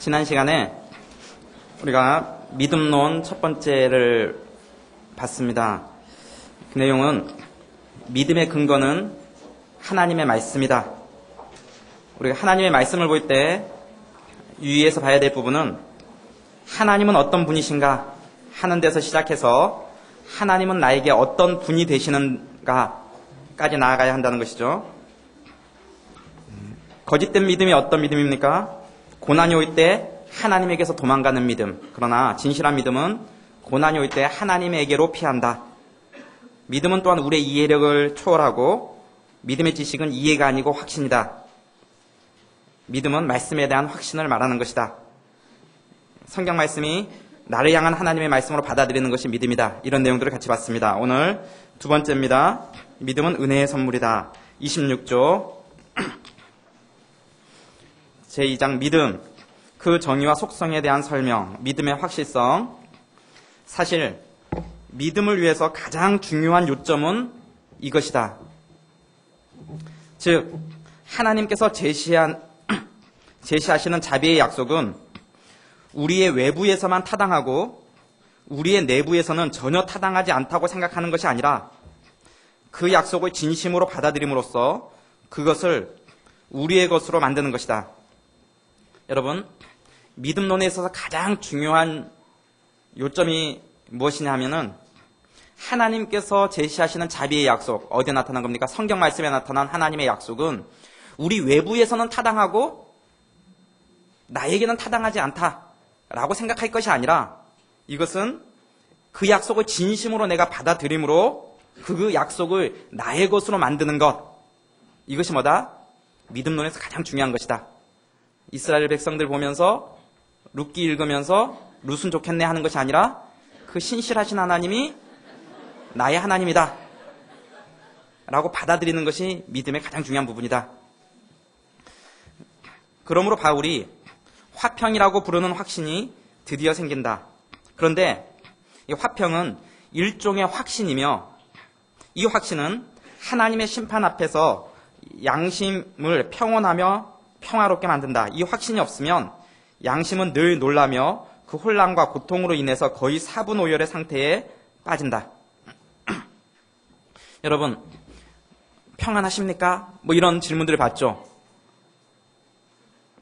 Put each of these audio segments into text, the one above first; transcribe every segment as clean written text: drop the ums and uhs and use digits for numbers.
지난 시간에 우리가 믿음론 첫 번째를 봤습니다. 그 내용은 믿음의 근거는 하나님의 말씀이다. 우리가 하나님의 말씀을 볼 때 유의해서 봐야 될 부분은 하나님은 어떤 분이신가 하는 데서 시작해서 하나님은 나에게 어떤 분이 되시는가까지 나아가야 한다는 것이죠. 거짓된 믿음이 어떤 믿음입니까? 고난이 올 때 하나님에게서 도망가는 믿음. 그러나 진실한 믿음은 고난이 올 때 하나님에게로 피한다. 믿음은 또한 우리의 이해력을 초월하고 믿음의 지식은 이해가 아니고 확신이다. 믿음은 말씀에 대한 확신을 말하는 것이다. 성경 말씀이 나를 향한 하나님의 말씀으로 받아들이는 것이 믿음이다. 이런 내용들을 같이 봤습니다. 오늘 두 번째입니다. 믿음은 은혜의 선물이다. 26조 제2장 믿음, 그 정의와 속성에 대한 설명, 믿음의 확실성. 사실 믿음을 위해서 가장 중요한 요점은 이것이다. 즉 하나님께서 제시하시는 자비의 약속은 우리의 외부에서만 타당하고 우리의 내부에서는 전혀 타당하지 않다고 생각하는 것이 아니라 그 약속을 진심으로 받아들임으로써 그것을 우리의 것으로 만드는 것이다. 여러분, 믿음론에 있어서 가장 중요한 요점이 무엇이냐 하면은 하나님께서 제시하시는 자비의 약속, 어디에 나타난 겁니까? 성경 말씀에 나타난 하나님의 약속은 우리 외부에서는 타당하고 나에게는 타당하지 않다라고 생각할 것이 아니라 이것은 그 약속을 진심으로 내가 받아들임으로 그 약속을 나의 것으로 만드는 것. 이것이 뭐다? 믿음론에서 가장 중요한 것이다. 이스라엘 백성들 보면서 룻기 읽으면서 룻은 좋겠네 하는 것이 아니라 그 신실하신 하나님이 나의 하나님이다 라고 받아들이는 것이 믿음의 가장 중요한 부분이다. 그러므로 바울이 화평이라고 부르는 확신이 드디어 생긴다. 그런데 이 화평은 일종의 확신이며 이 확신은 하나님의 심판 앞에서 양심을 평온하며 평화롭게 만든다. 이 확신이 없으면 양심은 늘 놀라며 그 혼란과 고통으로 인해서 거의 사분오열의 상태에 빠진다. 여러분, 평안하십니까? 뭐 이런 질문들을 받죠.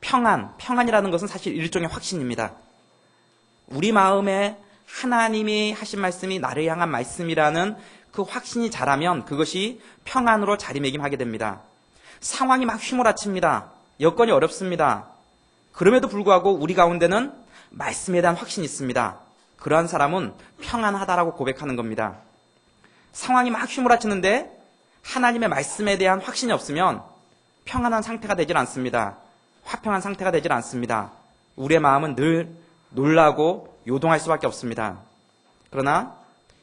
평안이라는 것은 사실 일종의 확신입니다. 우리 마음에 하나님이 하신 말씀이 나를 향한 말씀이라는 그 확신이 자라면 그것이 평안으로 자리매김하게 됩니다. 상황이 막 휘몰아칩니다. 여건이 어렵습니다. 그럼에도 불구하고 우리 가운데는 말씀에 대한 확신이 있습니다. 그러한 사람은 평안하다라고 고백하는 겁니다. 상황이 막 휘몰아치는데 하나님의 말씀에 대한 확신이 없으면 평안한 상태가 되질 않습니다. 화평한 상태가 되질 않습니다. 우리의 마음은 늘 놀라고 요동할 수밖에 없습니다. 그러나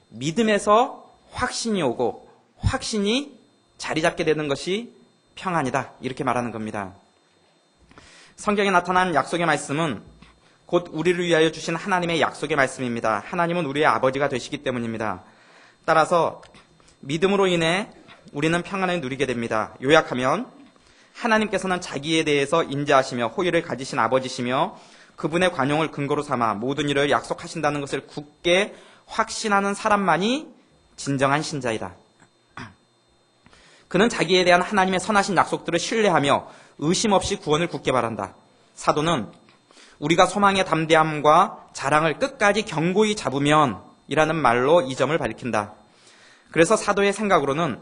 믿음에서 확신이 오고 확신이 자리 잡게 되는 것이 평안이다. 이렇게 말하는 겁니다. 성경에 나타난 약속의 말씀은 곧 우리를 위하여 주신 하나님의 약속의 말씀입니다. 하나님은 우리의 아버지가 되시기 때문입니다. 따라서 믿음으로 인해 우리는 평안을 누리게 됩니다. 요약하면 하나님께서는 자기에 대해서 인자하시며 호의를 가지신 아버지시며 그분의 관용을 근거로 삼아 모든 일을 약속하신다는 것을 굳게 확신하는 사람만이 진정한 신자이다. 그는 자기에 대한 하나님의 선하신 약속들을 신뢰하며 의심 없이 구원을 굳게 바란다. 사도는 우리가 소망의 담대함과 자랑을 끝까지 견고히 잡으면 이라는 말로 이 점을 밝힌다. 그래서 사도의 생각으로는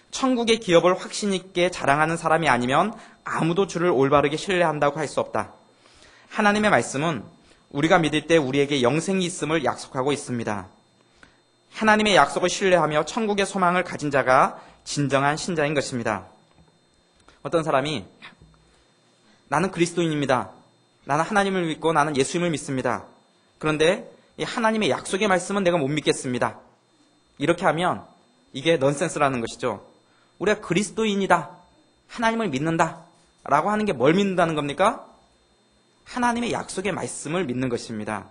천국의 기업을 확신 있게 자랑하는 사람이 아니면 아무도 주를 올바르게 신뢰한다고 할 수 없다. 하나님의 말씀은 우리가 믿을 때 우리에게 영생이 있음을 약속하고 있습니다. 하나님의 약속을 신뢰하며 천국의 소망을 가진 자가 진정한 신자인 것입니다. 어떤 사람이 나는 그리스도인입니다. 나는 하나님을 믿고 나는 예수님을 믿습니다. 그런데 이 하나님의 약속의 말씀은 내가 못 믿겠습니다. 이렇게 하면 이게 넌센스라는 것이죠. 우리가 그리스도인이다. 하나님을 믿는다. 라고 하는 게 뭘 믿는다는 겁니까? 하나님의 약속의 말씀을 믿는 것입니다.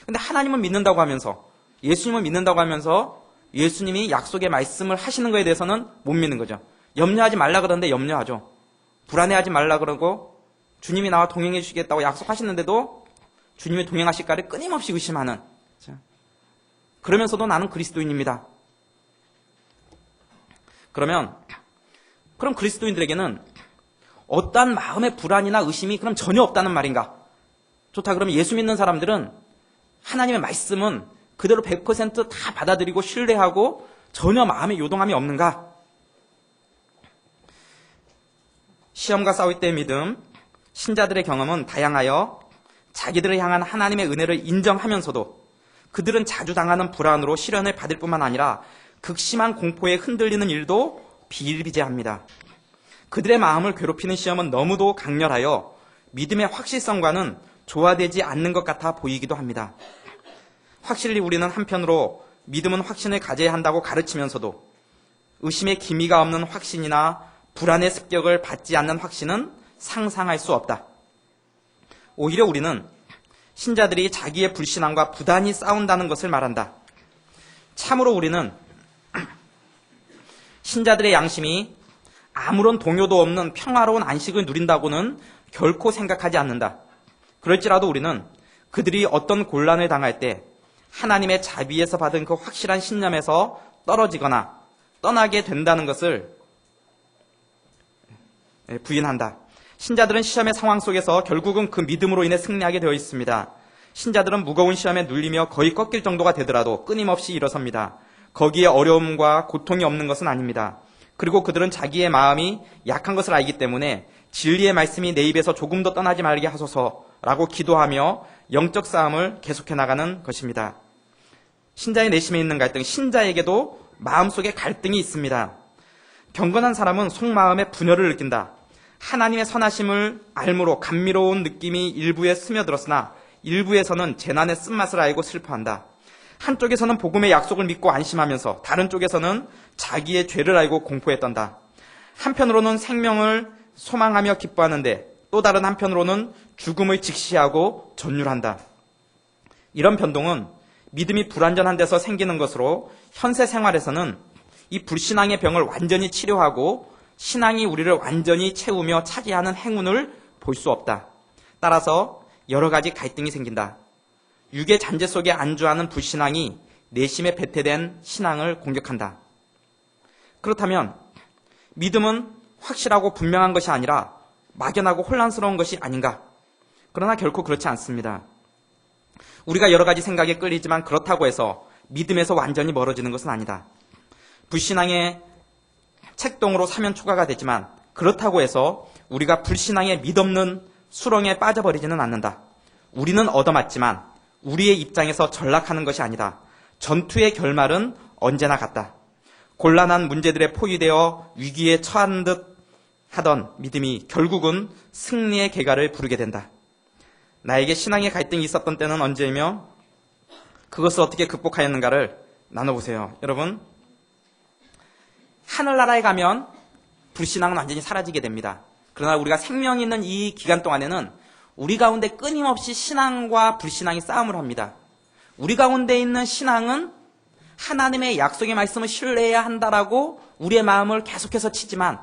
근데 하나님을 믿는다고 하면서 예수님을 믿는다고 하면서 예수님이 약속의 말씀을 하시는 것에 대해서는 못 믿는 거죠. 염려하지 말라 그러는데 염려하죠. 불안해하지 말라 그러고 주님이 나와 동행해 주시겠다고 약속하시는데도 주님이 동행하실까를 끊임없이 의심하는, 그러면서도 나는 그리스도인입니다. 그럼 그리스도인들에게는 어떠한 마음의 불안이나 의심이 그럼 전혀 없다는 말인가? 좋다, 그러면 예수 믿는 사람들은 하나님의 말씀은 그대로 100% 받아들이고 신뢰하고 전혀 마음의 요동함이 없는가? 시험과 싸울 때의 믿음, 신자들의 경험은 다양하여 자기들을 향한 하나님의 은혜를 인정하면서도 그들은 자주 당하는 불안으로 시련을 받을 뿐만 아니라 극심한 공포에 흔들리는 일도 비일비재합니다. 그들의 마음을 괴롭히는 시험은 너무도 강렬하여 믿음의 확실성과는 조화되지 않는 것 같아 보이기도 합니다. 확실히 우리는 한편으로 믿음은 확신을 가져야 한다고 가르치면서도 의심의 기미가 없는 확신이나 불안의 습격을 받지 않는 확신은 상상할 수 없다. 오히려 우리는 신자들이 자기의 불신앙과 부단히 싸운다는 것을 말한다. 참으로 우리는 신자들의 양심이 아무런 동요도 없는 평화로운 안식을 누린다고는 결코 생각하지 않는다. 그럴지라도 우리는 그들이 어떤 곤란을 당할 때 하나님의 자비에서 받은 그 확실한 신념에서 떨어지거나 떠나게 된다는 것을 부인한다. 신자들은 시험의 상황 속에서 결국은 그 믿음으로 인해 승리하게 되어 있습니다. 신자들은 무거운 시험에 눌리며 거의 꺾일 정도가 되더라도 끊임없이 일어섭니다. 거기에 어려움과 고통이 없는 것은 아닙니다. 그리고 그들은 자기의 마음이 약한 것을 알기 때문에 진리의 말씀이 내 입에서 조금 더 떠나지 말게 하소서라고 기도하며 영적 싸움을 계속해 나가는 것입니다. 신자의 내심에 있는 갈등, 신자에게도 마음속에 갈등이 있습니다. 경건한 사람은 속마음에 분열을 느낀다. 하나님의 선하심을 알므로 감미로운 느낌이 일부에 스며들었으나 일부에서는 재난의 쓴맛을 알고 슬퍼한다. 한쪽에서는 복음의 약속을 믿고 안심하면서 다른 쪽에서는 자기의 죄를 알고 공포에 떤다. 한편으로는 생명을 소망하며 기뻐하는데 또 다른 한편으로는 죽음을 직시하고 전율한다. 이런 변동은 믿음이 불완전한 데서 생기는 것으로 현세 생활에서는 이 불신앙의 병을 완전히 치료하고 신앙이 우리를 완전히 채우며 차지하는 행운을 볼 수 없다. 따라서 여러 가지 갈등이 생긴다. 육의 잔재 속에 안주하는 불신앙이 내심에 배태된 신앙을 공격한다. 그렇다면 믿음은 확실하고 분명한 것이 아니라 막연하고 혼란스러운 것이 아닌가? 그러나 결코 그렇지 않습니다. 우리가 여러 가지 생각에 끌리지만 그렇다고 해서 믿음에서 완전히 멀어지는 것은 아니다. 불신앙의 책동으로 사면 초가가 되지만 그렇다고 해서 우리가 불신앙의 믿없는 수렁에 빠져버리지는 않는다. 우리는 얻어맞지만 우리의 입장에서 전락하는 것이 아니다. 전투의 결말은 언제나 같다. 곤란한 문제들에 포위되어 위기에 처한 듯 하던 믿음이 결국은 승리의 계가를 부르게 된다. 나에게 신앙의 갈등이 있었던 때는 언제이며 그것을 어떻게 극복하였는가를 나눠보세요. 여러분, 하늘나라에 가면 불신앙은 완전히 사라지게 됩니다. 그러나 우리가 생명이 있는 이 기간 동안에는 우리 가운데 끊임없이 신앙과 불신앙이 싸움을 합니다. 우리 가운데 있는 신앙은 하나님의 약속의 말씀을 신뢰해야 한다라고 우리의 마음을 계속해서 치지만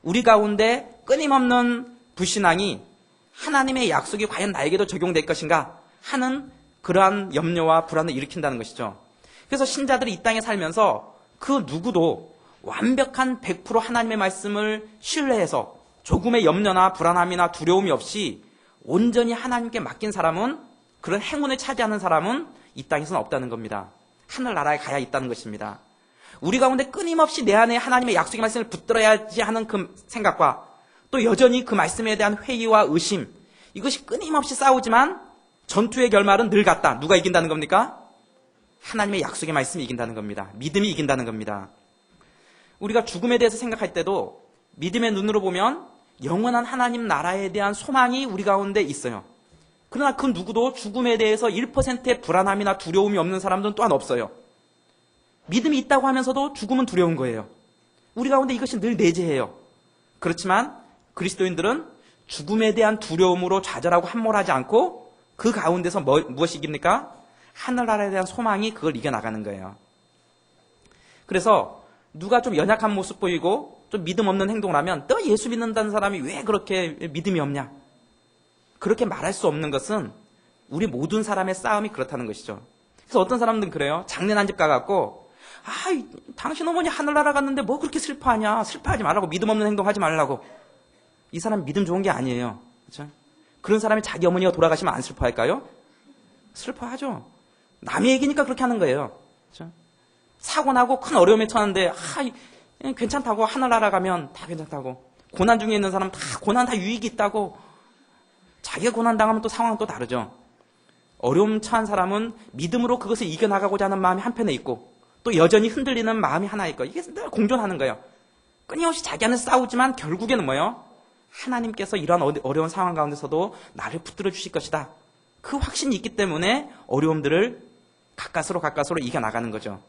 우리 가운데 끊임없는 불신앙이 하나님의 약속이 과연 나에게도 적용될 것인가 하는 그러한 염려와 불안을 일으킨다는 것이죠. 그래서 신자들이 이 땅에 살면서 그 누구도 완벽한 100% 하나님의 말씀을 신뢰해서 조금의 염려나 불안함이나 두려움이 없이 온전히 하나님께 맡긴 사람은, 그런 행운을 차지하는 사람은 이 땅에서는 없다는 겁니다. 하늘나라에 가야 있다는 것입니다. 우리 가운데 끊임없이 내 안에 하나님의 약속의 말씀을 붙들어야지 하는 그 생각과 또 여전히 그 말씀에 대한 회의와 의심, 이것이 끊임없이 싸우지만 전투의 결말은 늘 같다. 누가 이긴다는 겁니까? 하나님의 약속의 말씀이 이긴다는 겁니다. 믿음이 이긴다는 겁니다. 우리가 죽음에 대해서 생각할 때도 믿음의 눈으로 보면 영원한 하나님 나라에 대한 소망이 우리 가운데 있어요. 그러나 그 누구도 죽음에 대해서 1%의 불안함이나 두려움이 없는 사람들은 또한 없어요. 믿음이 있다고 하면서도 죽음은 두려운 거예요. 우리 가운데 이것이 늘 내재해요. 그렇지만 그리스도인들은 죽음에 대한 두려움으로 좌절하고 함몰하지 않고 그 가운데서 무엇이 이깁니까? 하늘나라에 대한 소망이 그걸 이겨나가는 거예요. 그래서 누가 좀 연약한 모습 보이고 좀 믿음 없는 행동을 하면 너 예수 믿는다는 사람이 왜 그렇게 믿음이 없냐? 그렇게 말할 수 없는 것은 우리 모든 사람의 싸움이 그렇다는 것이죠. 그래서 어떤 사람들은 그래요. 장례 한 집 가갖고 당신 어머니 하늘나라 갔는데 뭐 그렇게 슬퍼하냐. 슬퍼하지 말라고. 믿음 없는 행동하지 말라고. 이 사람 믿음 좋은 게 아니에요. 그렇죠? 그런 사람이 자기 어머니가 돌아가시면 안 슬퍼할까요? 슬퍼하죠. 남의 얘기니까 그렇게 하는 거예요. 그렇죠? 사고 나고 큰 어려움에 처하는데 괜찮다고. 하늘나라 가면 다 괜찮다고. 고난 중에 있는 사람 고난 다 유익이 있다고. 자기가 고난 당하면 또 상황은 또 다르죠. 어려움 처한 사람은 믿음으로 그것을 이겨나가고자 하는 마음이 한편에 있고 또 여전히 흔들리는 마음이 하나 있고 이게 늘 공존하는 거예요. 끊임없이 자기 안에서 싸우지만 결국에는 뭐예요? 하나님께서 이러한 어려운 상황 가운데서도 나를 붙들어 주실 것이다. 그 확신이 있기 때문에 어려움들을 가까스로 이겨나가는 거죠.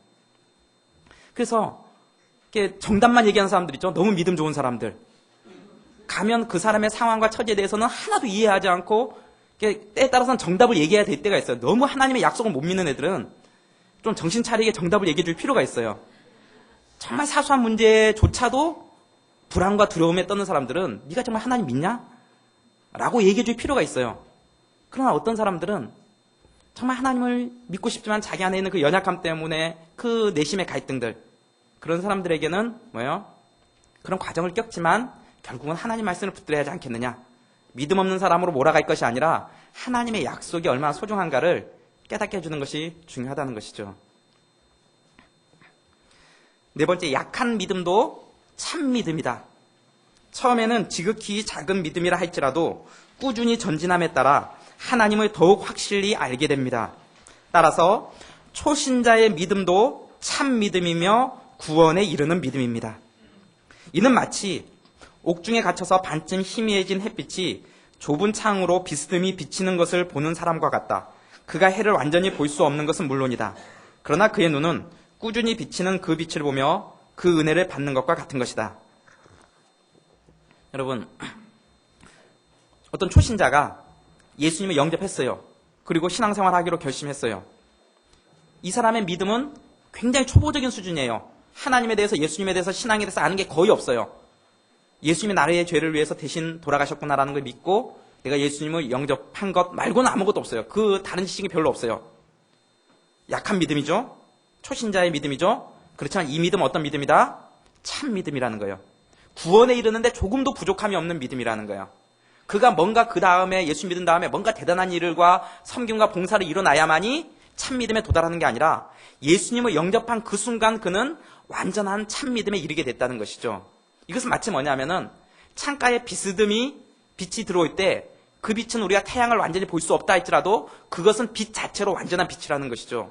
그래서 이렇게 정답만 얘기하는 사람들 있죠. 너무 믿음 좋은 사람들. 가면 그 사람의 상황과 처지에 대해서는 하나도 이해하지 않고 때에 따라서는 정답을 얘기해야 될 때가 있어요. 너무 하나님의 약속을 못 믿는 애들은 좀 정신 차리게 정답을 얘기해 줄 필요가 있어요. 정말 사소한 문제조차도 불안과 두려움에 떠는 사람들은 네가 정말 하나님 믿냐? 라고 얘기해 줄 필요가 있어요. 그러나 어떤 사람들은 정말 하나님을 믿고 싶지만 자기 안에 있는 그 연약함 때문에 그 내심의 갈등들, 그런 사람들에게는 뭐예요? 그런 과정을 겪지만 결국은 하나님 말씀을 붙들어야 하지 않겠느냐? 믿음 없는 사람으로 몰아갈 것이 아니라 하나님의 약속이 얼마나 소중한가를 깨닫게 해주는 것이 중요하다는 것이죠. 네 번째, 약한 믿음도 참 믿음이다. 처음에는 지극히 작은 믿음이라 할지라도 꾸준히 전진함에 따라 하나님을 더욱 확실히 알게 됩니다. 따라서 초신자의 믿음도 참 믿음이며 구원에 이르는 믿음입니다. 이는 마치 옥중에 갇혀서 반쯤 희미해진 햇빛이 좁은 창으로 비스듬히 비치는 것을 보는 사람과 같다. 그가 해를 완전히 볼 수 없는 것은 물론이다. 그러나 그의 눈은 꾸준히 비치는 그 빛을 보며 그 은혜를 받는 것과 같은 것이다. 여러분, 어떤 초신자가 예수님을 영접했어요. 그리고 신앙생활 하기로 결심했어요. 이 사람의 믿음은 굉장히 초보적인 수준이에요. 하나님에 대해서, 예수님에 대해서, 신앙에 대해서 아는 게 거의 없어요. 예수님이 나의 죄를 위해서 대신 돌아가셨구나라는 걸 믿고 내가 예수님을 영접한 것 말고는 아무것도 없어요. 그 다른 지식이 별로 없어요. 약한 믿음이죠. 초신자의 믿음이죠. 그렇지만 이 믿음은 어떤 믿음이다? 참 믿음이라는 거예요. 구원에 이르는데 조금도 부족함이 없는 믿음이라는 거예요. 그가 뭔가 그 다음에 예수 믿은 다음에 뭔가 대단한 일과 섬김과 봉사를 이뤄나야만이 참 믿음에 도달하는 게 아니라 예수님을 영접한 그 순간 그는 완전한 참 믿음에 이르게 됐다는 것이죠. 이것은 마치 뭐냐면은 창가에 비스듬히 빛이 들어올 때 그 빛은 우리가 태양을 완전히 볼 수 없다 할지라도 그것은 빛 자체로 완전한 빛이라는 것이죠.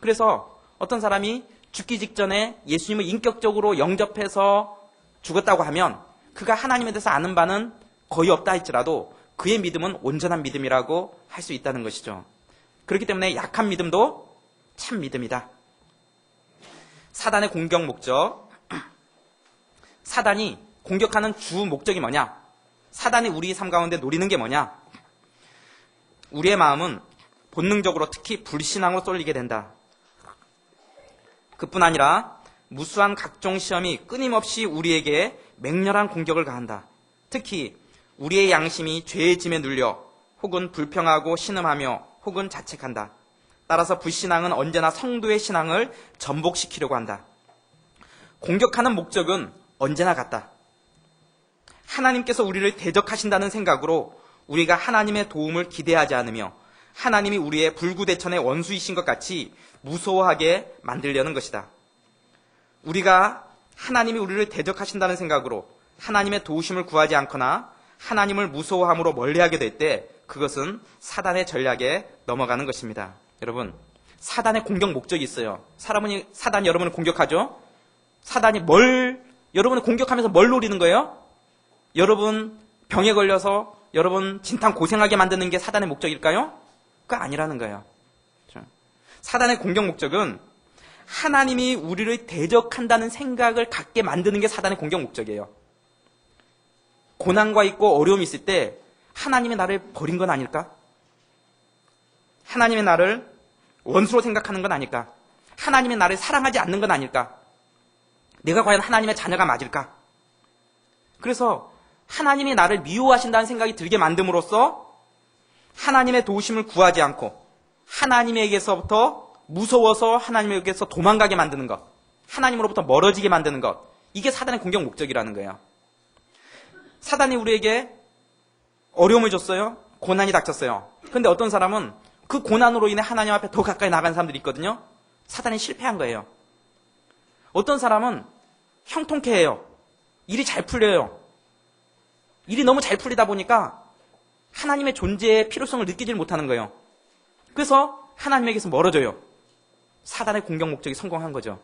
그래서 어떤 사람이 죽기 직전에 예수님을 인격적으로 영접해서 죽었다고 하면 그가 하나님에 대해서 아는 바는 거의 없다 할지라도 그의 믿음은 온전한 믿음이라고 할 수 있다는 것이죠. 그렇기 때문에 약한 믿음도 참 믿음이다. 사단의 공격 목적. 사단이 공격하는 주 목적이 뭐냐? 사단이 우리 삶 가운데 노리는 게 뭐냐? 우리의 마음은 본능적으로 특히 불신앙으로 쏠리게 된다. 그뿐 아니라 무수한 각종 시험이 끊임없이 우리에게 맹렬한 공격을 가한다. 특히 우리의 양심이 죄의 짐에 눌려 혹은 불평하고 신음하며 혹은 자책한다. 따라서 불신앙은 언제나 성도의 신앙을 전복시키려고 한다. 공격하는 목적은 언제나 같다. 하나님께서 우리를 대적하신다는 생각으로 우리가 하나님의 도움을 기대하지 않으며 하나님이 우리의 불구대천의 원수이신 것 같이 무서워하게 만들려는 것이다. 우리가 하나님이 우리를 대적하신다는 생각으로 하나님의 도우심을 구하지 않거나 하나님을 무서워함으로 멀리하게 될 때 그것은 사단의 전략에 넘어가는 것입니다. 여러분, 사단의 공격 목적이 있어요. 사단이 여러분을 공격하죠? 사단이 여러분을 공격하면서 뭘 노리는 거예요? 여러분 병에 걸려서 여러분 진탕 고생하게 만드는 게 사단의 목적일까요? 그거 아니라는 거예요. 사단의 공격 목적은 하나님이 우리를 대적한다는 생각을 갖게 만드는 게 사단의 공격 목적이에요. 고난과 있고 어려움이 있을 때 하나님이 나를 버린 건 아닐까? 하나님이 나를 원수로 생각하는 건 아닐까? 하나님이 나를 사랑하지 않는 건 아닐까? 내가 과연 하나님의 자녀가 맞을까? 그래서 하나님이 나를 미워하신다는 생각이 들게 만듦으로써 하나님의 도우심을 구하지 않고 하나님에게서부터 무서워서 하나님에게서 도망가게 만드는 것, 하나님으로부터 멀어지게 만드는 것, 이게 사단의 공격 목적이라는 거예요. 사단이 우리에게 어려움을 줬어요. 고난이 닥쳤어요. 그런데 어떤 사람은 그 고난으로 인해 하나님 앞에 더 가까이 나간 사람들이 있거든요. 사단이 실패한 거예요. 어떤 사람은 형통케 해요. 일이 잘 풀려요. 일이 너무 잘 풀리다 보니까 하나님의 존재의 필요성을 느끼질 못하는 거예요. 그래서 하나님에게서 멀어져요. 사단의 공격 목적이 성공한 거죠.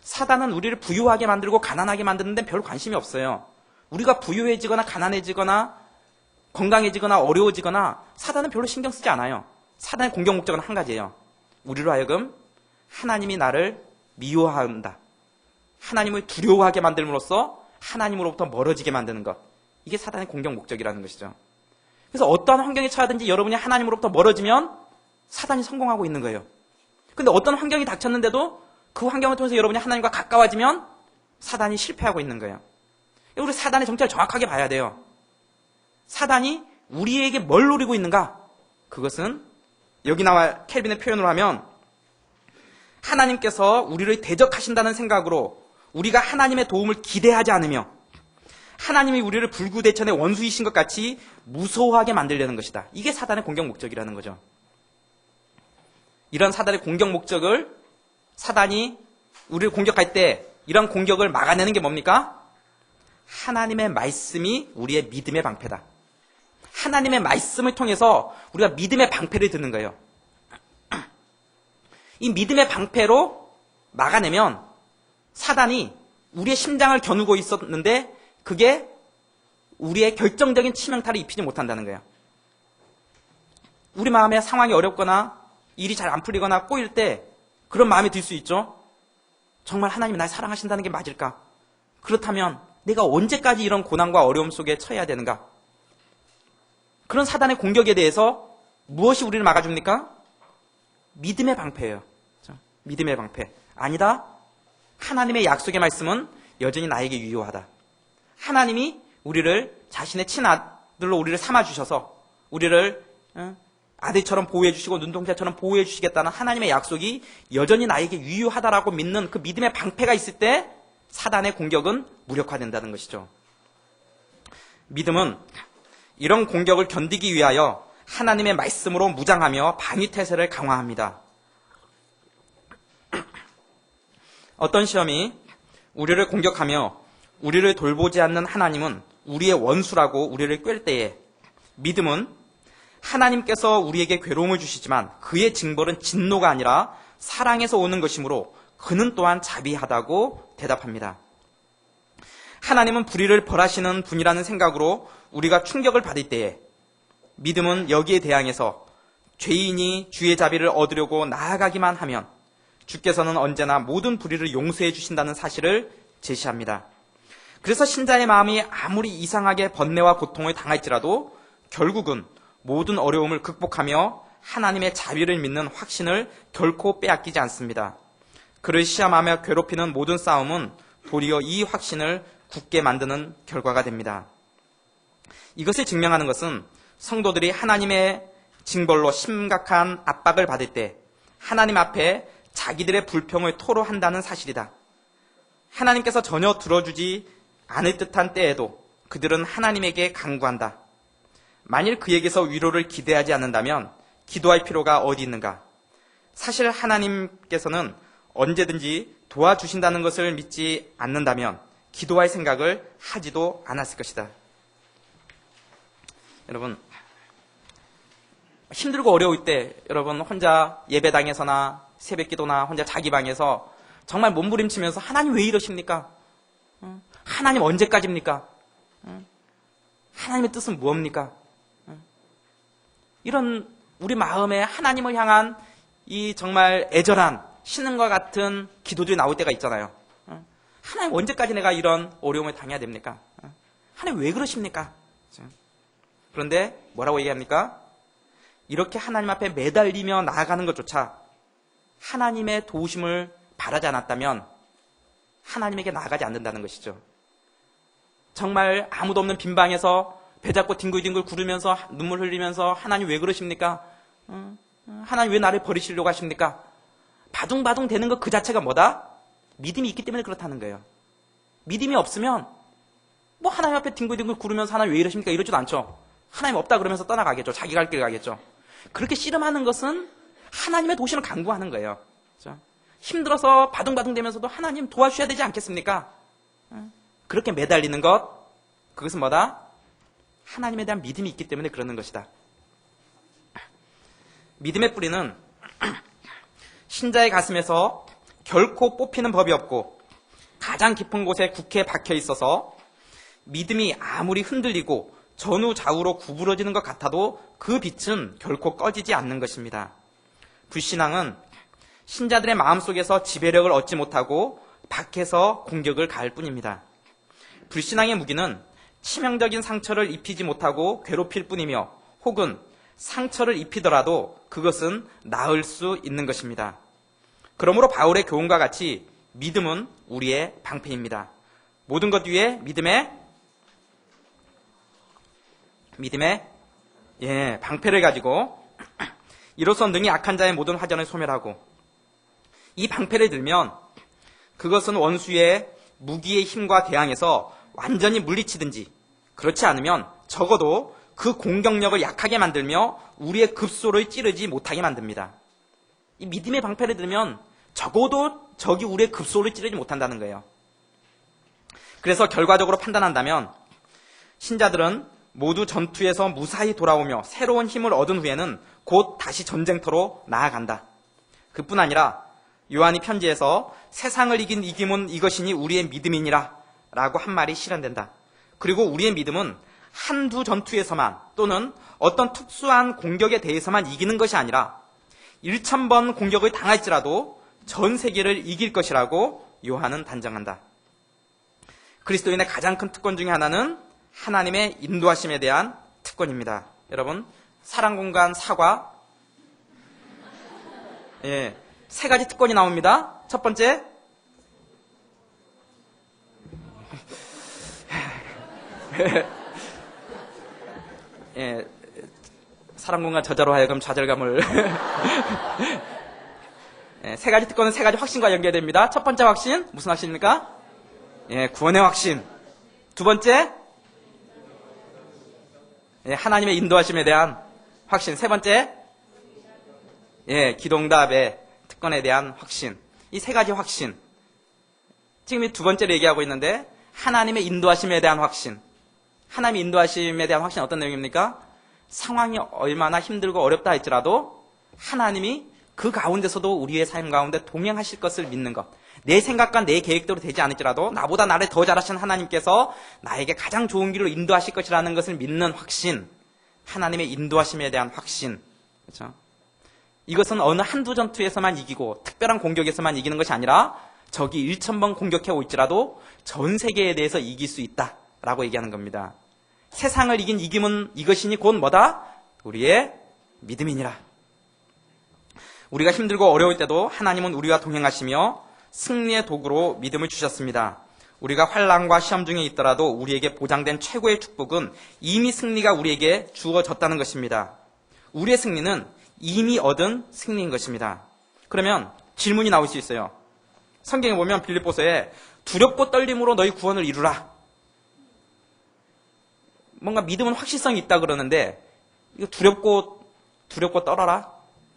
사단은 우리를 부유하게 만들고 가난하게 만드는 데 별 관심이 없어요. 우리가 부유해지거나 가난해지거나 건강해지거나 어려워지거나 사단은 별로 신경 쓰지 않아요. 사단의 공격 목적은 한 가지예요. 우리로 하여금 하나님이 나를 미워한다. 하나님을 두려워하게 만들므로써 하나님으로부터 멀어지게 만드는 것. 이게 사단의 공격 목적이라는 것이죠. 그래서 어떠한 환경에 처하든지 여러분이 하나님으로부터 멀어지면 사단이 성공하고 있는 거예요. 근데 어떤 환경이 닥쳤는데도 그 환경을 통해서 여러분이 하나님과 가까워지면 사단이 실패하고 있는 거예요. 우리 사단의 정체를 정확하게 봐야 돼요. 사단이 우리에게 뭘 노리고 있는가? 그것은 여기 나와 켈빈의 표현으로 하면 하나님께서 우리를 대적하신다는 생각으로 우리가 하나님의 도움을 기대하지 않으며 하나님이 우리를 불구대천의 원수이신 것 같이 무서워하게 만들려는 것이다. 이게 사단의 공격 목적이라는 거죠. 이런 사단의 공격 목적을 사단이 우리를 공격할 때 이런 공격을 막아내는 게 뭡니까? 하나님의 말씀이 우리의 믿음의 방패다. 하나님의 말씀을 통해서 우리가 믿음의 방패를 듣는 거예요. 이 믿음의 방패로 막아내면 사단이 우리의 심장을 겨누고 있었는데 그게 우리의 결정적인 치명타를 입히지 못한다는 거예요. 우리 마음에 상황이 어렵거나 일이 잘 안 풀리거나 꼬일 때 그런 마음이 들 수 있죠. 정말 하나님이 날 사랑하신다는 게 맞을까? 그렇다면 내가 언제까지 이런 고난과 어려움 속에 처해야 되는가? 그런 사단의 공격에 대해서 무엇이 우리를 막아줍니까? 믿음의 방패예요. 믿음의 방패. 아니다. 하나님의 약속의 말씀은 여전히 나에게 유효하다. 하나님이 우리를 자신의 친아들로 우리를 삼아주셔서 우리를 아들처럼 보호해 주시고 눈동자처럼 보호해 주시겠다는 하나님의 약속이 여전히 나에게 유효하다라고 믿는 그 믿음의 방패가 있을 때 사단의 공격은 무력화된다는 것이죠. 믿음은 이런 공격을 견디기 위하여 하나님의 말씀으로 무장하며 방위태세를 강화합니다. 어떤 시험이 우리를 공격하며 우리를 돌보지 않는 하나님은 우리의 원수라고 우리를 꿰을 때에 믿음은 하나님께서 우리에게 괴로움을 주시지만 그의 징벌은 진노가 아니라 사랑에서 오는 것이므로 그는 또한 자비하다고 대답합니다. 하나님은 불의를 벌하시는 분이라는 생각으로 우리가 충격을 받을 때에 믿음은 여기에 대항해서 죄인이 주의 자비를 얻으려고 나아가기만 하면 주께서는 언제나 모든 불의를 용서해 주신다는 사실을 제시합니다. 그래서 신자의 마음이 아무리 이상하게 번뇌와 고통을 당할지라도 결국은 모든 어려움을 극복하며 하나님의 자비를 믿는 확신을 결코 빼앗기지 않습니다. 그를 시험하며 괴롭히는 모든 싸움은 도리어 이 확신을 굳게 만드는 결과가 됩니다. 이것을 증명하는 것은 성도들이 하나님의 징벌로 심각한 압박을 받을 때 하나님 앞에 자기들의 불평을 토로한다는 사실이다. 하나님께서 전혀 들어주지 않을 듯한 때에도 그들은 하나님에게 간구한다. 만일 그에게서 위로를 기대하지 않는다면 기도할 필요가 어디 있는가? 사실 하나님께서는 언제든지 도와주신다는 것을 믿지 않는다면 기도할 생각을 하지도 않았을 것이다. 여러분, 힘들고 어려울 때 여러분 혼자 예배당에서나 새벽기도나 혼자 자기 방에서 정말 몸부림치면서 하나님 왜 이러십니까? 하나님 언제까지입니까? 하나님의 뜻은 무엇입니까? 이런 우리 마음에 하나님을 향한 이 정말 애절한 신음과 같은 기도들이 나올 때가 있잖아요. 하나님 언제까지 내가 이런 어려움을 당해야 됩니까? 하나님 왜 그러십니까? 그런데 뭐라고 얘기합니까? 이렇게 하나님 앞에 매달리며 나아가는 것조차 하나님의 도우심을 바라지 않았다면 하나님에게 나아가지 않는다는 것이죠. 정말 아무도 없는 빈방에서 배 잡고 뒹굴뒹굴 구르면서 눈물 흘리면서 하나님 왜 그러십니까? 하나님 왜 나를 버리시려고 하십니까? 바둥바둥 되는 것 그 자체가 뭐다? 믿음이 있기 때문에 그렇다는 거예요. 믿음이 없으면 뭐 하나님 앞에 뒹굴뒹굴 구르면서 하나님 왜 이러십니까? 이러지도 않죠. 하나님 없다 그러면서 떠나가겠죠. 자기 갈 길 가겠죠. 그렇게 씨름하는 것은 하나님의 도시를 강구하는 거예요. 그렇죠? 힘들어서 바둥바둥 되면서도 하나님 도와주셔야 되지 않겠습니까? 그렇게 매달리는 것, 그것은 뭐다? 하나님에 대한 믿음이 있기 때문에 그러는 것이다. 믿음의 뿌리는 신자의 가슴에서 결코 뽑히는 법이 없고 가장 깊은 곳에 굳게 박혀 있어서 믿음이 아무리 흔들리고 전후 좌우로 구부러지는 것 같아도 그 빛은 결코 꺼지지 않는 것입니다. 불신앙은 신자들의 마음속에서 지배력을 얻지 못하고 밖에서 공격을 가할 뿐입니다. 불신앙의 무기는 치명적인 상처를 입히지 못하고 괴롭힐 뿐이며 혹은 상처를 입히더라도 그것은 나을 수 있는 것입니다. 그러므로 바울의 교훈과 같이 믿음은 우리의 방패입니다. 모든 것 위에 믿음의 방패를 가지고 이로써 능히 악한 자의 모든 화전을 소멸하고 이 방패를 들면 그것은 원수의 무기의 힘과 대항해서 완전히 물리치든지 그렇지 않으면 적어도 그 공격력을 약하게 만들며 우리의 급소를 찌르지 못하게 만듭니다. 이 믿음의 방패를 들면 적어도 적이 우리의 급소를 찌르지 못한다는 거예요. 그래서 결과적으로 판단한다면 신자들은 모두 전투에서 무사히 돌아오며 새로운 힘을 얻은 후에는 곧 다시 전쟁터로 나아간다. 그뿐 아니라 요한이 편지에서 세상을 이긴 이김은 이것이니 우리의 믿음이니라 라고 한 말이 실현된다. 그리고 우리의 믿음은 한두 전투에서만 또는 어떤 특수한 공격에 대해서만 이기는 것이 아니라 1000번 공격을 당할지라도 전 세계를 이길 것이라고 요한은 단정한다. 그리스도인의 가장 큰 특권 중에 하나는 하나님의 인도하심에 대한 특권입니다. 여러분, 사랑공간 사과, 세 가지 특권이 나옵니다. 첫 번째, 사랑공간 저자로 하여금 좌절감을 세 가지 특권은 세 가지 확신과 연결됩니다. 첫 번째 확신, 무슨 확신입니까? 구원의 확신. 두 번째, 하나님의 인도하심에 대한 확신. 세 번째, 기도응답의 특권에 대한 확신. 이 세 가지 확신. 지금 이 두 번째로 얘기하고 있는데 하나님의 인도하심에 대한 확신. 하나님의 인도하심에 대한 확신은 어떤 내용입니까? 상황이 얼마나 힘들고 어렵다 할지라도 하나님이 그 가운데서도 우리의 삶 가운데 동행하실 것을 믿는 것. 내 생각과 내 계획대로 되지 않을지라도 나보다 나를 더 잘하신 하나님께서 나에게 가장 좋은 길로 인도하실 것이라는 것을 믿는 확신. 하나님의 인도하심에 대한 확신. 그렇죠? 이것은 어느 한두 전투에서만 이기고 특별한 공격에서만 이기는 것이 아니라 적이 1000번 공격해 올지라도 전 세계에 대해서 이길 수 있다라고 얘기하는 겁니다. 세상을 이긴 이김은 이것이니 곧 뭐다? 우리의 믿음이니라. 우리가 힘들고 어려울 때도 하나님은 우리와 동행하시며 승리의 도구로 믿음을 주셨습니다. 우리가 환난과 시험 중에 있더라도 우리에게 보장된 최고의 축복은 이미 승리가 우리에게 주어졌다는 것입니다. 우리의 승리는 이미 얻은 승리인 것입니다. 그러면 질문이 나올 수 있어요. 성경에 보면 빌립보서에 두렵고 떨림으로 너희 구원을 이루라. 뭔가 믿음은 확실성이 있다 그러는데 이거 두렵고 떨어라?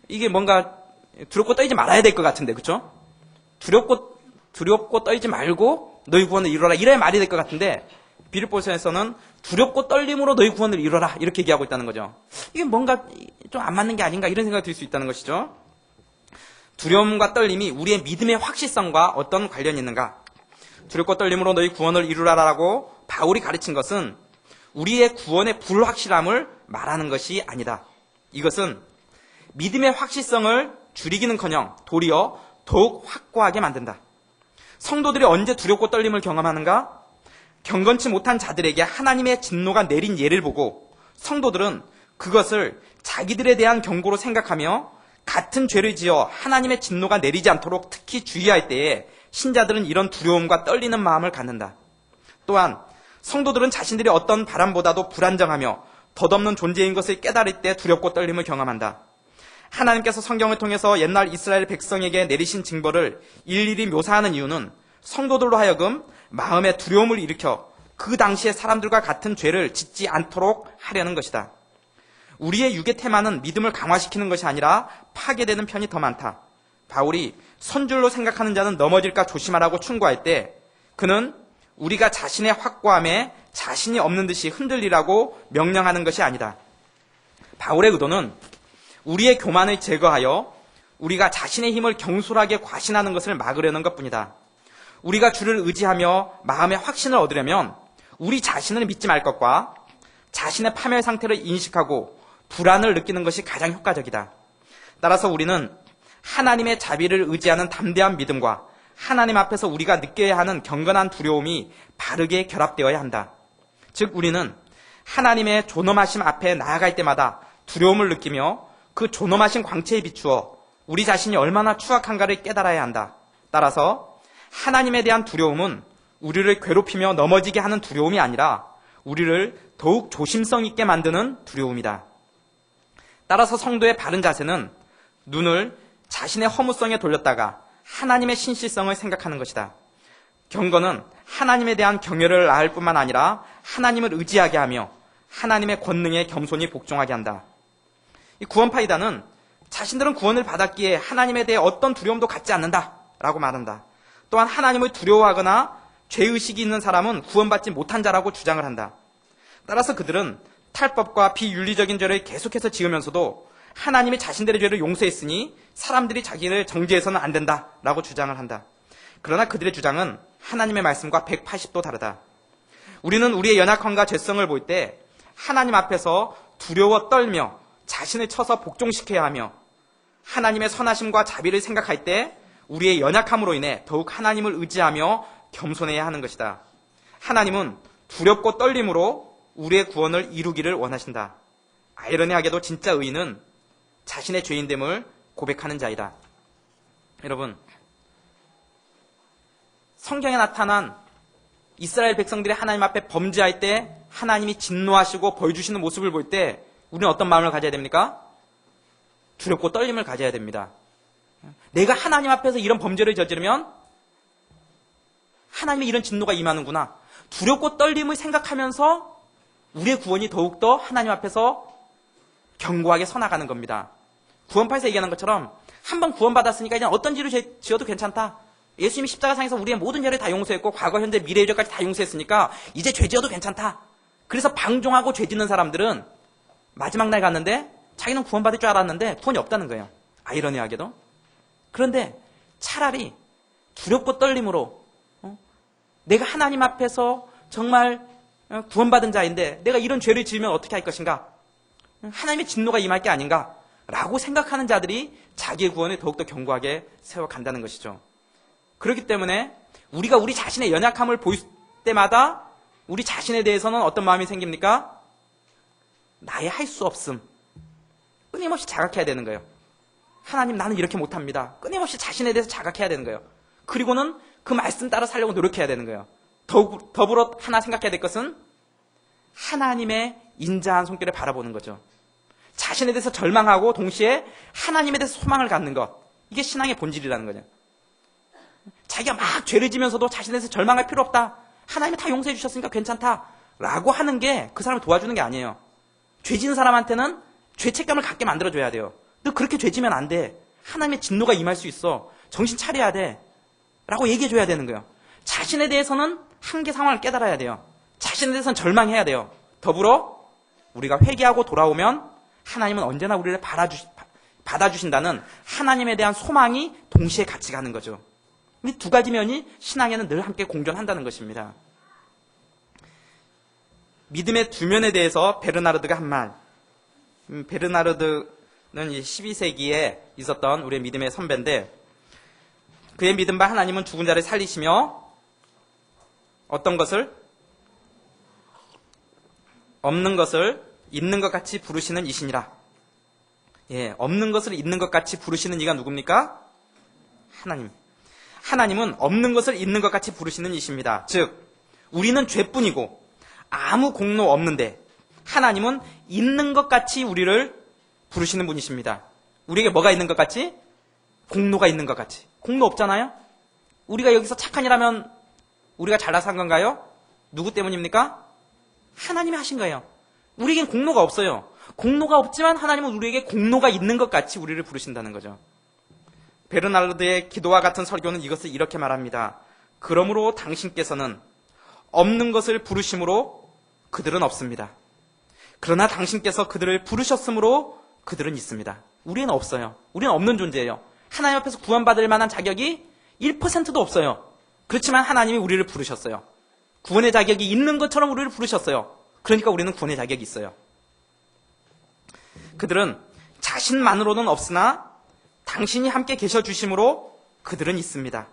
이게 뭔가 두렵고 떨지 말아야 될 것 같은데, 그렇죠? 두렵고 떨지 말고 너희 구원을 이루라. 이래야 말이 될 것 같은데 빌립보서에서는 두렵고 떨림으로 너희 구원을 이루라. 이렇게 얘기하고 있다는 거죠. 이게 뭔가 좀 안 맞는 게 아닌가 이런 생각이 들 수 있다는 것이죠. 두려움과 떨림이 우리의 믿음의 확실성과 어떤 관련이 있는가? 두렵고 떨림으로 너희 구원을 이루라라고 바울이 가르친 것은 우리의 구원의 불확실함을 말하는 것이 아니다. 이것은 믿음의 확실성을 줄이기는커녕 도리어 더욱 확고하게 만든다. 성도들이 언제 두렵고 떨림을 경험하는가? 경건치 못한 자들에게 하나님의 진노가 내린 예를 보고 성도들은 그것을 자기들에 대한 경고로 생각하며 같은 죄를 지어 하나님의 진노가 내리지 않도록 특히 주의할 때에 신자들은 이런 두려움과 떨리는 마음을 갖는다. 또한 성도들은 자신들이 어떤 바람보다도 불안정하며 덧없는 존재인 것을 깨달을 때 두렵고 떨림을 경험한다. 하나님께서 성경을 통해서 옛날 이스라엘 백성에게 내리신 징벌을 일일이 묘사하는 이유는 성도들로 하여금 마음의 두려움을 일으켜 그 당시의 사람들과 같은 죄를 짓지 않도록 하려는 것이다. 우리의 육의 테마는 믿음을 강화시키는 것이 아니라 파괴되는 편이 더 많다. 바울이 선줄로 생각하는 자는 넘어질까 조심하라고 충고할 때 그는 우리가 자신의 확고함에 자신이 없는 듯이 흔들리라고 명령하는 것이 아니다. 바울의 의도는 우리의 교만을 제거하여 우리가 자신의 힘을 경솔하게 과신하는 것을 막으려는 것뿐이다. 우리가 주를 의지하며 마음의 확신을 얻으려면 우리 자신을 믿지 말 것과 자신의 파멸 상태를 인식하고 불안을 느끼는 것이 가장 효과적이다. 따라서 우리는 하나님의 자비를 의지하는 담대한 믿음과 하나님 앞에서 우리가 느껴야 하는 경건한 두려움이 바르게 결합되어야 한다. 즉 우리는 하나님의 존엄하심 앞에 나아갈 때마다 두려움을 느끼며 그 존엄하신 광채에 비추어 우리 자신이 얼마나 추악한가를 깨달아야 한다. 따라서 하나님에 대한 두려움은 우리를 괴롭히며 넘어지게 하는 두려움이 아니라 우리를 더욱 조심성 있게 만드는 두려움이다. 따라서 성도의 바른 자세는 눈을 자신의 허무성에 돌렸다가 하나님의 신실성을 생각하는 것이다. 경건은 하나님에 대한 경외를 낳을 뿐만 아니라 하나님을 의지하게 하며 하나님의 권능에 겸손히 복종하게 한다. 이 구원파이다는 자신들은 구원을 받았기에 하나님에 대해 어떤 두려움도 갖지 않는다라고 말한다. 또한 하나님을 두려워하거나 죄의식이 있는 사람은 구원받지 못한 자라고 주장을 한다. 따라서 그들은 탈법과 비윤리적인 죄를 계속해서 지으면서도 하나님이 자신들의 죄를 용서했으니 사람들이 자기를 정죄해서는 안 된다라고 주장을 한다. 그러나 그들의 주장은 하나님의 말씀과 180도 다르다. 우리는 우리의 연약함과 죄성을 볼 때 하나님 앞에서 두려워 떨며 자신을 쳐서 복종시켜야 하며 하나님의 선하심과 자비를 생각할 때 우리의 연약함으로 인해 더욱 하나님을 의지하며 겸손해야 하는 것이다. 하나님은 두렵고 떨림으로 우리의 구원을 이루기를 원하신다. 아이러니하게도 진짜 의인은 자신의 죄인됨을 고백하는 자이다. 여러분, 성경에 나타난 이스라엘 백성들이 하나님 앞에 범죄할 때 하나님이 진노하시고 벌 주시는 모습을 볼 때 우리는 어떤 마음을 가져야 됩니까? 두렵고 떨림을 가져야 됩니다. 내가 하나님 앞에서 이런 범죄를 저지르면 하나님의 이런 진노가 임하는구나. 두렵고 떨림을 생각하면서 우리의 구원이 더욱더 하나님 앞에서 견고하게 서나가는 겁니다. 구원파에서 얘기하는 것처럼 한번 구원받았으니까 이제 어떤 죄를 지어도 괜찮다. 예수님이 십자가상에서 우리의 모든 죄를 다 용서했고 과거, 현재, 미래의 죄까지 다 용서했으니까 이제 죄 지어도 괜찮다. 그래서 방종하고 죄 짓는 사람들은 마지막 날 갔는데 자기는 구원받을 줄 알았는데 구원이 없다는 거예요. 아이러니하게도. 그런데 차라리 두렵고 떨림으로 내가 하나님 앞에서 정말 구원받은 자인데 내가 이런 죄를 지으면 어떻게 할 것인가? 하나님의 진노가 임할 게 아닌가? 라고 생각하는 자들이 자기의 구원을 더욱더 견고하게 세워간다는 것이죠. 그렇기 때문에 우리가 우리 자신의 연약함을 볼 때마다 우리 자신에 대해서는 어떤 마음이 생깁니까? 나의 할 수 없음. 끊임없이 자각해야 되는 거예요. 하나님, 나는 이렇게 못합니다. 끊임없이 자신에 대해서 자각해야 되는 거예요. 그리고는 그 말씀 따라 살려고 노력해야 되는 거예요. 더불어 하나 생각해야 될 것은 하나님의 인자한 손길을 바라보는 거죠. 자신에 대해서 절망하고 동시에 하나님에 대해서 소망을 갖는 것. 이게 신앙의 본질이라는 거죠. 자기가 막 죄를 지면서도 자신에 대해서 절망할 필요 없다. 하나님이 다 용서해 주셨으니까 괜찮다. 라고 하는 게 그 사람을 도와주는 게 아니에요. 죄 지은 사람한테는 죄책감을 갖게 만들어줘야 돼요. 너 그렇게 죄 지면 안 돼. 하나님의 진노가 임할 수 있어. 정신 차려야 돼. 라고 얘기해줘야 되는 거예요. 자신에 대해서는 한계 상황을 깨달아야 돼요. 자신에 대해서는 절망해야 돼요. 더불어 우리가 회개하고 돌아오면 하나님은 언제나 우리를 받아주신다는 하나님에 대한 소망이 동시에 같이 가는 거죠. 이 두 가지 면이 신앙에는 늘 함께 공존한다는 것입니다. 믿음의 두 면에 대해서 베르나르드가 한 말. 베르나르드는 12세기에 있었던 우리의 믿음의 선배인데 그의 믿음 바 하나님은 죽은 자를 살리시며 어떤 것을? 없는 것을 있는 것 같이 부르시는 이시니라. 예, 없는 것을 있는 것 같이 부르시는 이가 누굽니까? 하나님. 하나님은 없는 것을 있는 것 같이 부르시는 이십니다. 즉, 우리는 죄뿐이고 아무 공로 없는데 하나님은 있는 것 같이 우리를 부르시는 분이십니다. 우리에게 뭐가 있는 것 같이? 공로가 있는 것 같이. 공로 없잖아요? 우리가 여기서 착한 일하면 우리가 잘나서 한 건가요? 누구 때문입니까? 하나님이 하신 거예요. 우리에겐 공로가 없어요. 공로가 없지만 하나님은 우리에게 공로가 있는 것 같이 우리를 부르신다는 거죠. 베르나르드의 기도와 같은 설교는 이것을 이렇게 말합니다. 그러므로 당신께서는 없는 것을 부르심으로 그들은 없습니다. 그러나 당신께서 그들을 부르셨으므로 그들은 있습니다. 우리는 없어요. 우리는 없는 존재예요. 하나님 앞에서 구원받을 만한 자격이 1%도 없어요. 그렇지만 하나님이 우리를 부르셨어요. 구원의 자격이 있는 것처럼 우리를 부르셨어요. 그러니까 우리는 구원의 자격이 있어요. 그들은 자신만으로는 없으나 당신이 함께 계셔 주심으로 그들은 있습니다.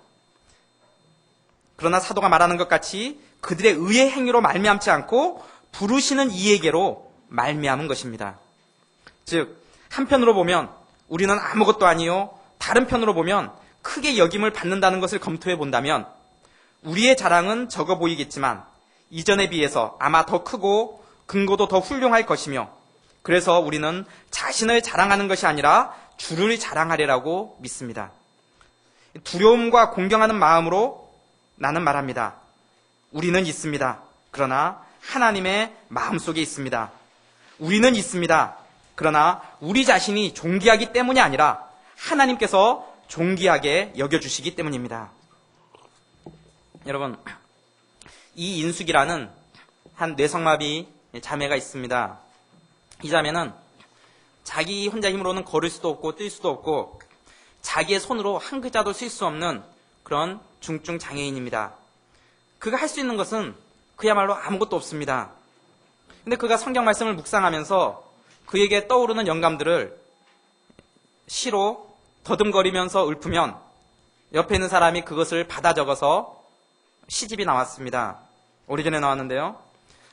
그러나 사도가 말하는 것 같이 그들의 의의 행위로 말미암지 않고 부르시는 이에게로 말미암은 것입니다. 즉 한편으로 보면 우리는 아무것도 아니요, 다른 편으로 보면 크게 여김을 받는다는 것을 검토해 본다면 우리의 자랑은 적어 보이겠지만 이전에 비해서 아마 더 크고 근거도 더 훌륭할 것이며, 그래서 우리는 자신을 자랑하는 것이 아니라 주를 자랑하리라고 믿습니다. 두려움과 공경하는 마음으로 나는 말합니다. 우리는 있습니다. 그러나 하나님의 마음속에 있습니다. 우리는 있습니다. 그러나 우리 자신이 존귀하기 때문이 아니라 하나님께서 존귀하게 여겨주시기 때문입니다. 여러분, 이 인숙이라는 한 뇌성마비 자매가 있습니다. 이 자매는 자기 혼자 힘으로는 걸을 수도 없고 뛸 수도 없고 자기의 손으로 한 글자도 쓸 수 없는 그런 중증 장애인입니다. 그가 할 수 있는 것은 그야말로 아무것도 없습니다. 근데 그가 성경 말씀을 묵상하면서 그에게 떠오르는 영감들을 시로 더듬거리면서 읊으면 옆에 있는 사람이 그것을 받아 적어서 시집이 나왔습니다. 오래전에 나왔는데요.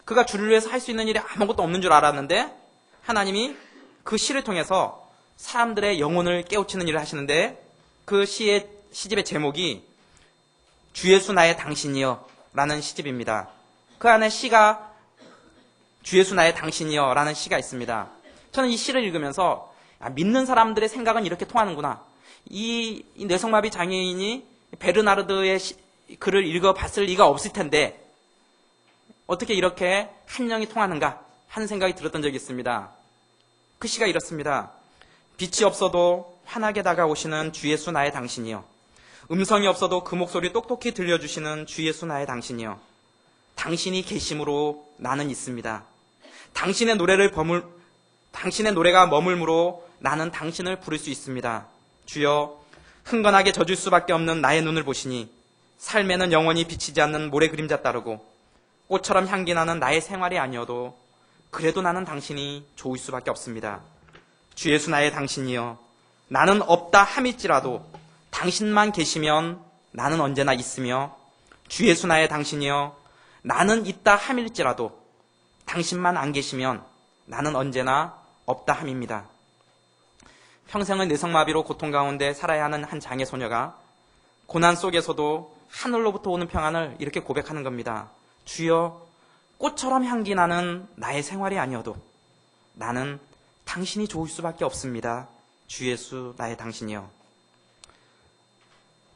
그가 주를 위해서 할 수 있는 일이 아무것도 없는 줄 알았는데 하나님이 그 시를 통해서 사람들의 영혼을 깨우치는 일을 하시는데 그 시집의 제목이 주 예수 나의 당신이여 라는 시집입니다. 그 안에 시가 주 예수 나의 당신이여 라는 시가 있습니다. 저는 이 시를 읽으면서 믿는 사람들의 생각은 이렇게 통하는구나. 이 뇌성마비 장애인이 베르나르드의 글을 읽어봤을 리가 없을 텐데 어떻게 이렇게 한영이 통하는가 하는 생각이 들었던 적이 있습니다. 그 시가 이렇습니다. 빛이 없어도 환하게 다가오시는 주 예수 나의 당신이여. 음성이 없어도 그 목소리 똑똑히 들려주시는 주 예수 나의 당신이여. 당신이 계심으로 나는 있습니다. 당신의 노래가 머물므로 나는 당신을 부를 수 있습니다. 주여, 흥건하게 젖을 수밖에 없는 나의 눈을 보시니 삶에는 영원히 비치지 않는 모래 그림자 따르고 꽃처럼 향기 나는 나의 생활이 아니어도 그래도 나는 당신이 좋을 수밖에 없습니다. 주 예수 나의 당신이여. 나는 없다 함일지라도 당신만 계시면 나는 언제나 있으며 주 예수 나의 당신이여. 나는 있다 함일지라도 당신만 안 계시면 나는 언제나 없다 함입니다. 평생을 뇌성마비로 고통 가운데 살아야 하는 한 장애 소녀가 고난 속에서도 하늘로부터 오는 평안을 이렇게 고백하는 겁니다. 주여, 꽃처럼 향기 나는 나의 생활이 아니어도 나는 당신이 좋을 수밖에 없습니다. 주 예수 나의 당신이여.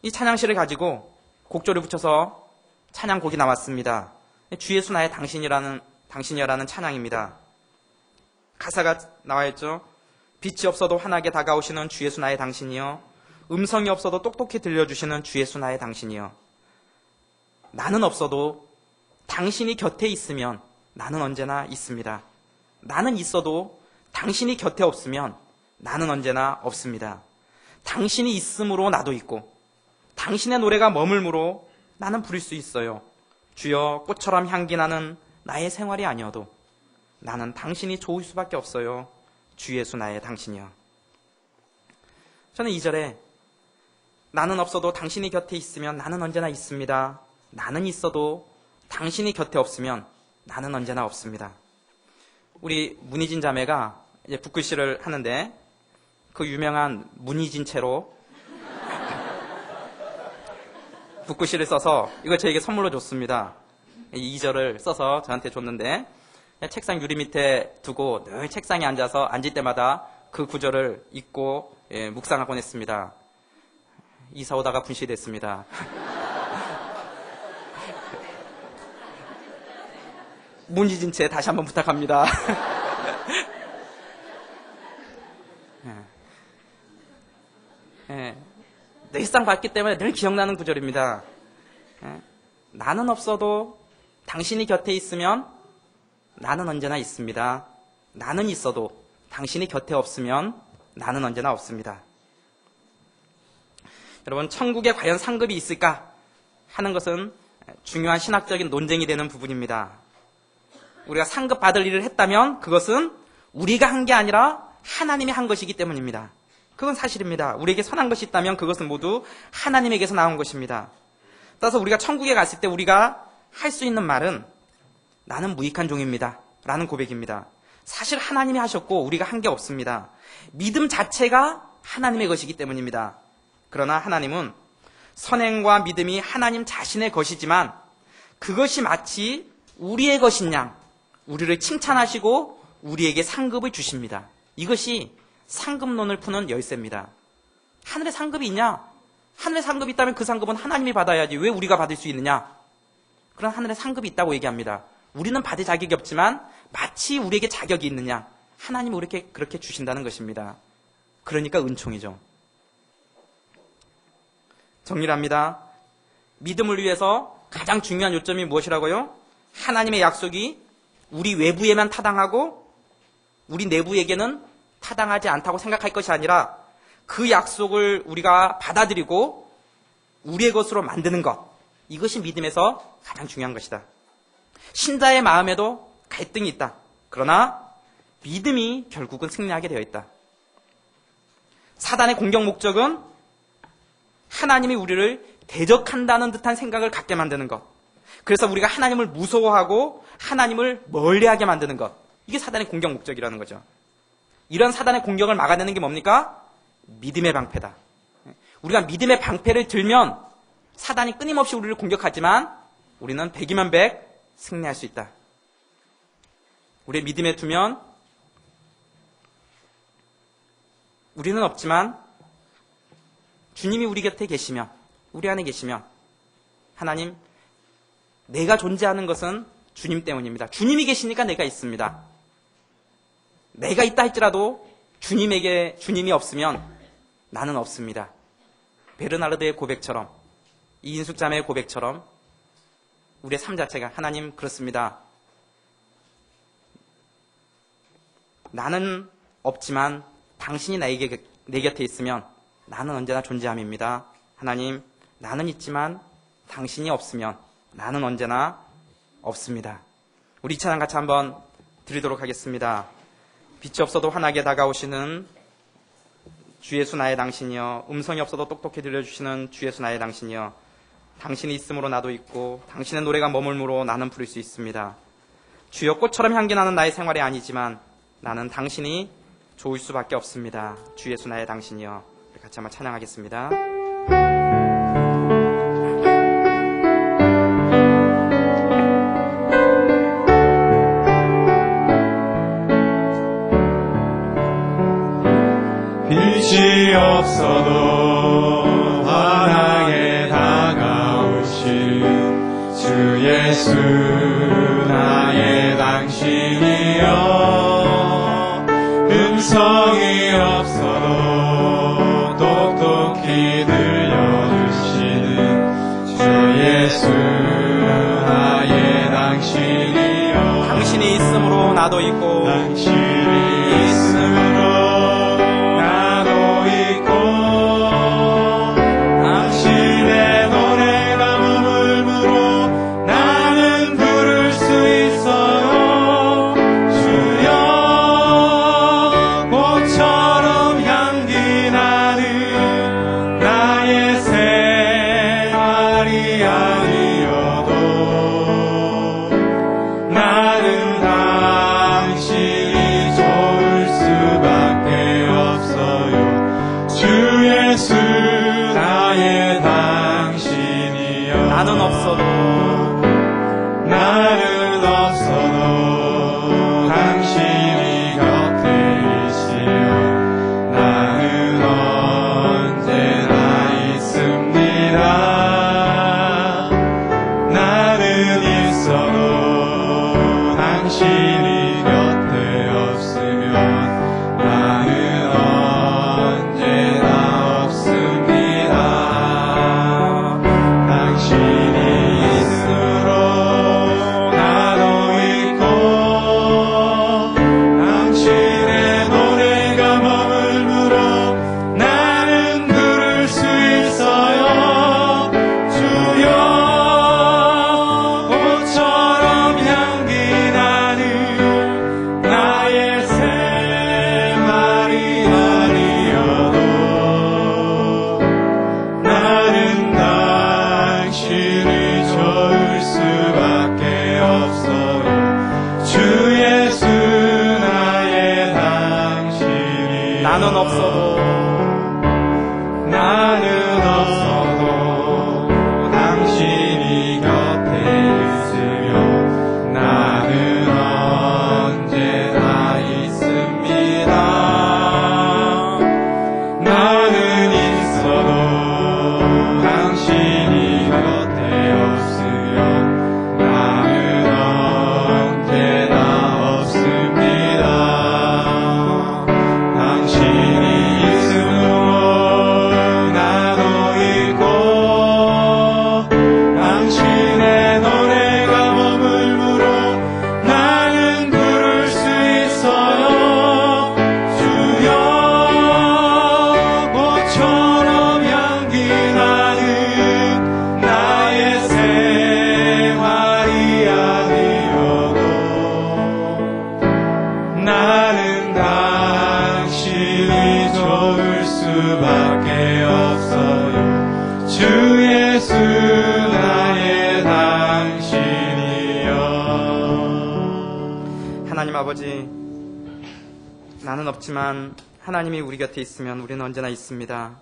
이 찬양시를 가지고 곡조를 붙여서 찬양곡이 나왔습니다. 주 예수 나의 당신이여라는 찬양입니다. 가사가 나와 있죠. 빛이 없어도 환하게 다가오시는 주 예수 나의 당신이여. 음성이 없어도 똑똑히 들려주시는 주 예수 나의 당신이여. 나는 없어도 당신이 곁에 있으면 나는 언제나 있습니다. 나는 있어도 당신이 곁에 없으면 나는 언제나 없습니다. 당신이 있음으로 나도 있고 당신의 노래가 머물므로 나는 부를 수 있어요. 주여, 꽃처럼 향기 나는 나의 생활이 아니어도 나는 당신이 좋을 수밖에 없어요. 주 예수 나의 당신이여. 저는 2절에 나는 없어도 당신이 곁에 있으면 나는 언제나 있습니다. 나는 있어도 당신이 곁에 없으면 나는 언제나 없습니다. 우리 문희진 자매가 이제 붓글씨를 하는데 그 유명한 문희진 채로 붓글씨를 써서 이걸 저에게 선물로 줬습니다. 이 2절을 써서 저한테 줬는데 책상 유리 밑에 두고 늘 책상에 앉아서 앉을 때마다 그 구절을 읽고 묵상하곤 했습니다. 이사 오다가 분실됐습니다. 문지진 채 다시 한번 부탁합니다. 늘상 봤기 때문에 늘 기억나는 구절입니다. 나는 없어도 당신이 곁에 있으면 나는 언제나 있습니다. 나는 있어도 당신이 곁에 없으면 나는 언제나 없습니다. 여러분, 천국에 과연 상급이 있을까 하는 것은 중요한 신학적인 논쟁이 되는 부분입니다. 우리가 상급 받을 일을 했다면 그것은 우리가 한 게 아니라 하나님이 한 것이기 때문입니다. 그건 사실입니다. 우리에게 선한 것이 있다면 그것은 모두 하나님에게서 나온 것입니다. 따라서 우리가 천국에 갔을 때 우리가 할 수 있는 말은 나는 무익한 종입니다 라는 고백입니다. 사실 하나님이 하셨고 우리가 한 게 없습니다. 믿음 자체가 하나님의 것이기 때문입니다. 그러나 하나님은 선행과 믿음이 하나님 자신의 것이지만 그것이 마치 우리의 것인 양 우리를 칭찬하시고 우리에게 상급을 주십니다. 이것이 상급론을 푸는 열쇠입니다. 하늘에 상급이 있냐? 하늘에 상급이 있다면 그 상급은 하나님이 받아야지 왜 우리가 받을 수 있느냐? 그런 하늘에 상급이 있다고 얘기합니다. 우리는 받을 자격이 없지만 마치 우리에게 자격이 있느냐? 하나님이 우리에게 그렇게 주신다는 것입니다. 그러니까 은총이죠. 정리를 합니다. 믿음을 위해서 가장 중요한 요점이 무엇이라고요? 하나님의 약속이 우리 외부에만 타당하고 우리 내부에게는 타당하지 않다고 생각할 것이 아니라 그 약속을 우리가 받아들이고 우리의 것으로 만드는 것, 이것이 믿음에서 가장 중요한 것이다. 신자의 마음에도 갈등이 있다. 그러나 믿음이 결국은 승리하게 되어 있다. 사단의 공격 목적은 하나님이 우리를 대적한다는 듯한 생각을 갖게 만드는 것. 그래서 우리가 하나님을 무서워하고 하나님을 멀리하게 만드는 것. 이게 사단의 공격 목적이라는 거죠. 이런 사단의 공격을 막아내는 게 뭡니까? 믿음의 방패다. 우리가 믿음의 방패를 들면 사단이 끊임없이 우리를 공격하지만 우리는 100이면 100 승리할 수 있다. 우리의 믿음에 두면 우리는 없지만 주님이 우리 곁에 계시면 우리 안에 계시면 하나님, 내가 존재하는 것은 주님 때문입니다. 주님이 계시니까 내가 있습니다. 내가 있다 할지라도 주님에게 주님이 없으면 나는 없습니다. 베르나르드의 고백처럼, 이인숙자매의 고백처럼 우리의 삶 자체가 하나님 그렇습니다. 나는 없지만 당신이 내 곁에 있으면 나는 언제나 존재함입니다. 하나님, 나는 있지만 당신이 없으면 나는 언제나 없습니다. 우리 이 찬양 같이 한번 드리도록 하겠습니다. 빛이 없어도 환하게 다가오시는 주 예수 나의 당신이여, 음성이 없어도 똑똑히 들려주시는 주 예수 나의 당신이여, 당신이 있음으로 나도 있고 당신의 노래가 머물므로 나는 부를 수 있습니다. 주여, 꽃처럼 향기 나는 나의 생활이 아니지만 나는 당신이 좋을 수밖에 없습니다. 주 예수 나의 당신이여. 같이 한번 찬양하겠습니다. 빛이 없어도 환하게 다가오신 주 예수 나의 당신이여, 음성이 없어도 똑똑히 들려주시는 주 예수 나의 당신이여, 당신이 있으므로 나도 있고 당신이 있으므로 나는 당신이 좋을 수밖에 당신이 곁에 없으면 나는 언제나 없습니다. 당신이 있으므로 나도 있고 당신의 노래가 머물므로 나는 부를 수 있어요. 주여 꽃처럼 향기 나는 나의 생활이 아니어도 나는 당신을 좋을 수밖에 없어요. 주 예수 나의 당신이 나는 없어도 당신이 곁에 있으면 나는 언제나 있습니다. 나는 있어도 당신이 곁에 없으면 나는 언제나 없습니다. 당신이 있으므로 나도 있고 당신의 노래가 머물므로 나는 부를 수 있어요. 주여 꽃처럼 향기 나는 나의 생활이 아니어도 나는 당신이 좋을 수밖에 없어요. 주 예수 나의 당신이여. 하나님 아버지, 나는 없지만 하나님이 우리 곁에 있으면 우리는 언제나 있습니다.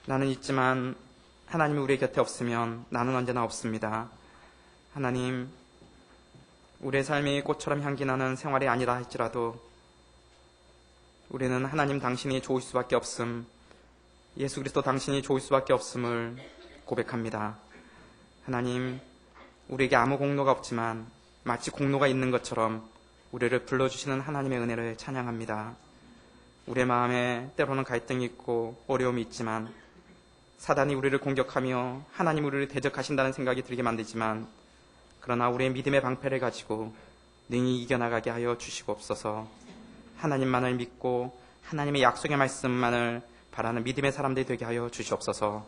나는 있지만 하나님이 우리 곁에 없으면 나는 언제나 없습니다. 하나님, 우리의 삶이 꽃처럼 향기 나는 생활이 아니라 할지라도 우리는 하나님 당신이 좋을 수밖에 없음, 예수 그리스도 당신이 좋을 수밖에 없음을 고백합니다. 하나님, 우리에게 아무 공로가 없지만 마치 공로가 있는 것처럼 우리를 불러주시는 하나님의 은혜를 찬양합니다. 우리의 마음에 때로는 갈등이 있고 어려움이 있지만 사단이 우리를 공격하며 하나님 우리를 대적하신다는 생각이 들게 만들지만 그러나 우리의 믿음의 방패를 가지고 능히 이겨나가게 하여 주시옵소서. 하나님만을 믿고 하나님의 약속의 말씀만을 바라는 믿음의 사람들이 되게 하여 주시옵소서.